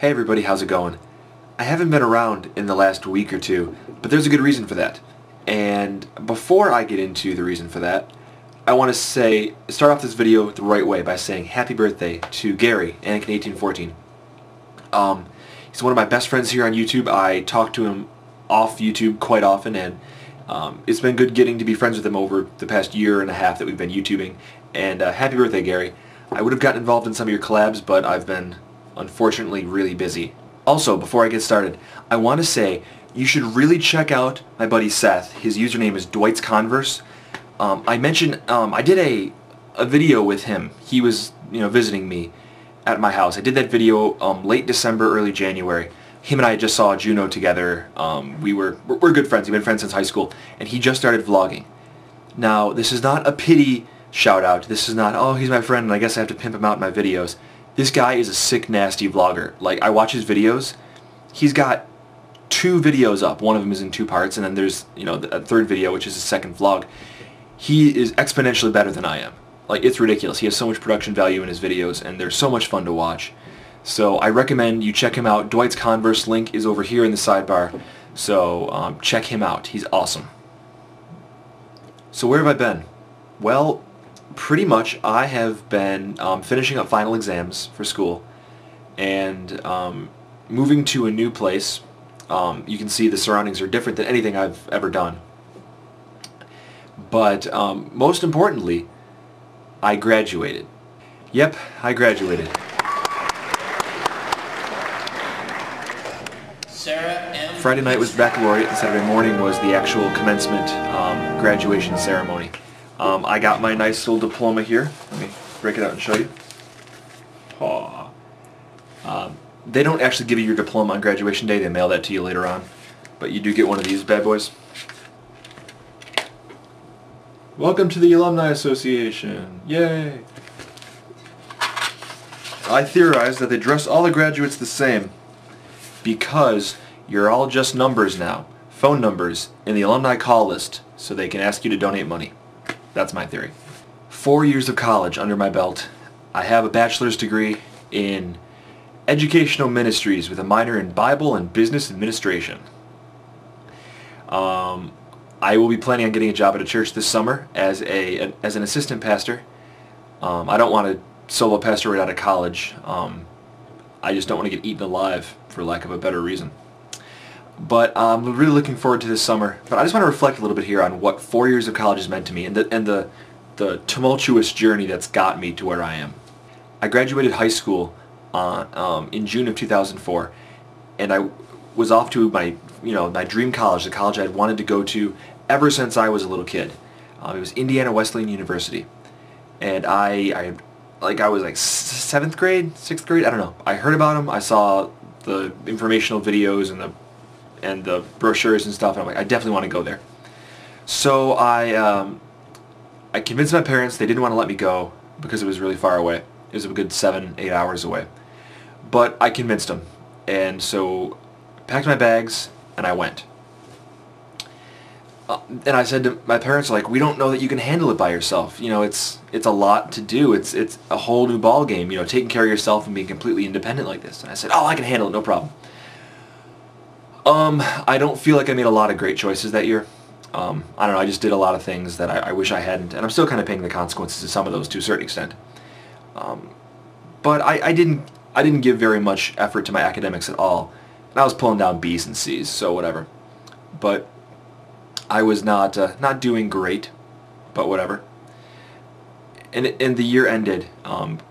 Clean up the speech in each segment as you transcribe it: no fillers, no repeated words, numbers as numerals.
Hey everybody, how's it going? I haven't been around in the last week or two, but there's a good reason for that. And before I get into the reason for that, I want to start off this video the right way by saying happy birthday to Gary, Anakin1814. He's one of my best friends here on YouTube. I talk to him off YouTube quite often, and it's been good getting to be friends with him over the past year and a half that we've been YouTubing. And happy birthday, Gary. I would have gotten involved in some of your collabs, but I've been unfortunately really busy. Also, before I get started, I want to say you should really check out my buddy Seth. His username is DwightsConverse. I did a video with him. He was visiting me at my house. I did that video late December, early January. Him and I just saw Juno together. We're good friends. We've been friends since high school, and he just started vlogging. Now, this is not a pity shout out. This is not, oh, he's my friend and I guess I have to pimp him out in my videos. This guy is a sick, nasty vlogger. Like, I watch his videos. He's got 2 videos up. One of them is in 2 parts, and then there's, a third video, which is his second vlog. He is exponentially better than I am. Like, it's ridiculous. He has so much production value in his videos, and they're so much fun to watch. So I recommend you check him out. DwightsConverse link is over here in the sidebar. So check him out. He's awesome. So where have I been? Well, pretty much I have been finishing up final exams for school and moving to a new place. You can see the surroundings are different than anything I've ever done. But most importantly, I graduated. Yep, I graduated. Friday night was baccalaureate and Saturday morning was the actual commencement graduation ceremony. I got my nice little diploma here. Let me break it out and show you. They don't actually give you your diploma on graduation day. They mail that to you later on. But you do get one of these bad boys. Welcome to the Alumni Association. Yay! I theorize that they dress all the graduates the same because you're all just numbers now. Phone numbers in the alumni call list so they can ask you to donate money. That's my theory. 4 years of college under my belt. I have a bachelor's degree in educational ministries with a minor in Bible and business administration. I will be planning on getting a job at a church this summer as an assistant pastor. I don't want to solo pastor right out of college. I just don't want to get eaten alive, for lack of a better reason. But I'm really looking forward to this summer. But I just want to reflect a little bit here on what 4 years of college has meant to me and the tumultuous journey that's got me to where I am. I graduated high school in June of 2004, and I was off to my dream college, the college I'd wanted to go to ever since I was a little kid. It was Indiana Wesleyan University, and I was like 7th grade, 6th grade, I don't know. I heard about them. I saw the informational videos and the brochures and stuff, and I'm like, I definitely want to go there. So I convinced my parents. They didn't want to let me go because it was really far away. It was a good 7-8 hours away. But I convinced them, and so I packed my bags and I went. And I said to my parents, like, we don't know that you can handle it by yourself. It's a lot to do. It's a whole new ball game. Taking care of yourself and being completely independent like this. And I said, oh, I can handle it, no problem. I don't feel like I made a lot of great choices that year. I don't know, I just did a lot of things that I wish I hadn't, and I'm still kind of paying the consequences of some of those to a certain extent. But I didn't give very much effort to my academics at all, and I was pulling down B's and C's, so whatever. But I was not doing great, but whatever. And the year ended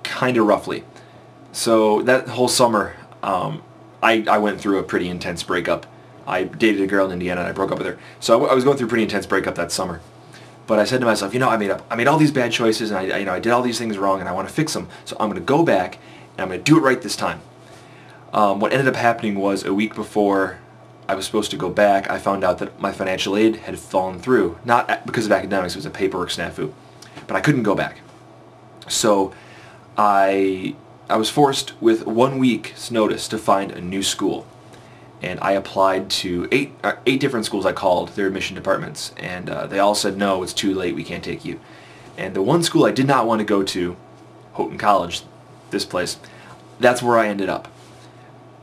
kind of roughly. So that whole summer, I went through a pretty intense breakup. I dated a girl in Indiana and I broke up with her. So I was going through a pretty intense breakup that summer. But I said to myself, I made all these bad choices and I did all these things wrong and I want to fix them. So I'm going to go back and I'm going to do it right this time. What ended up happening was a week before I was supposed to go back, I found out that my financial aid had fallen through. Not because of academics, it was a paperwork snafu. But I couldn't go back. So I was forced with 1 week's notice to find a new school. And I applied to eight different schools. I called their admission departments, and they all said, no, it's too late, we can't take you. And the one school I did not want to go to, Houghton College, this place, that's where I ended up.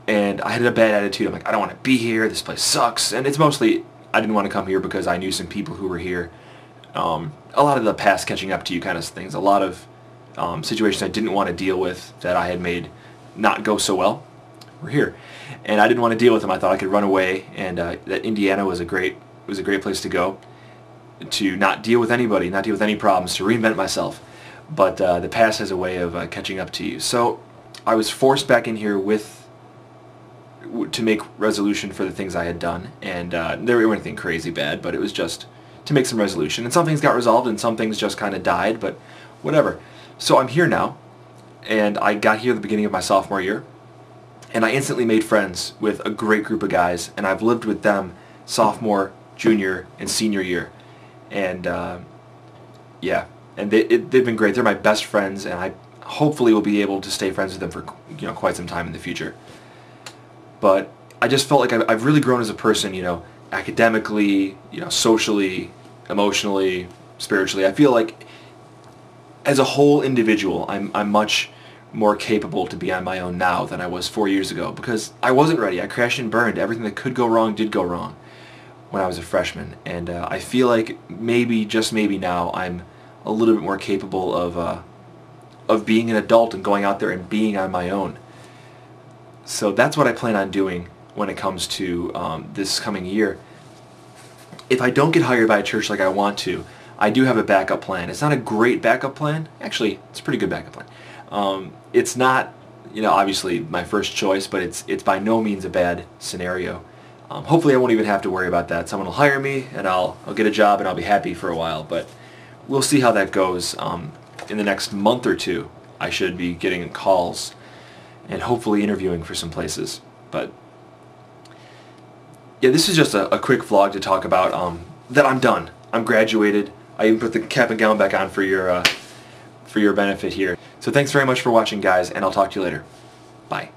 and I had a bad attitude. I'm like, I don't want to be here, this place sucks. And it's mostly, I didn't want to come here because I knew some people who were here. A lot of the past catching up to you kind of things, a lot of situations I didn't want to deal with that I had made not go so well were here. And I didn't want to deal with them. I thought I could run away, and that Indiana was a great place to go, to not deal with anybody, not deal with any problems, to reinvent myself. But the past has a way of catching up to you. So I was forced back in here to make resolution for the things I had done, and there wasn't anything crazy bad, but it was just to make some resolution. And some things got resolved, and some things just kind of died, but whatever. So I'm here now, and I got here at the beginning of my sophomore year, and I instantly made friends with a great group of guys, and I've lived with them sophomore, junior, and senior year. And yeah, and they've been great. They're my best friends, and I hopefully will be able to stay friends with them for quite some time in the future. But I just felt like I've really grown as a person, academically, socially, emotionally, spiritually. I feel like as a whole individual, I'm much more capable to be on my own now than I was 4 years ago, because I wasn't ready. I crashed and burned. Everything that could go wrong did go wrong when I was a freshman, and I feel like maybe, just maybe now, I'm a little bit more capable of being an adult and going out there and being on my own. So that's what I plan on doing when it comes to this coming year. If I don't get hired by a church like I want to, I do have a backup plan. It's not a great backup plan. Actually, it's a pretty good backup plan. It's not, obviously my first choice, but it's by no means a bad scenario. Hopefully I won't even have to worry about that. Someone will hire me, and I'll get a job, and I'll be happy for a while. But we'll see how that goes. In the next month or two, I should be getting calls and hopefully interviewing for some places. But yeah, this is just a quick vlog to talk about that I'm done. I'm graduated. I even put the cap and gown back on for your benefit here. So thanks very much for watching, guys, and I'll talk to you later. Bye.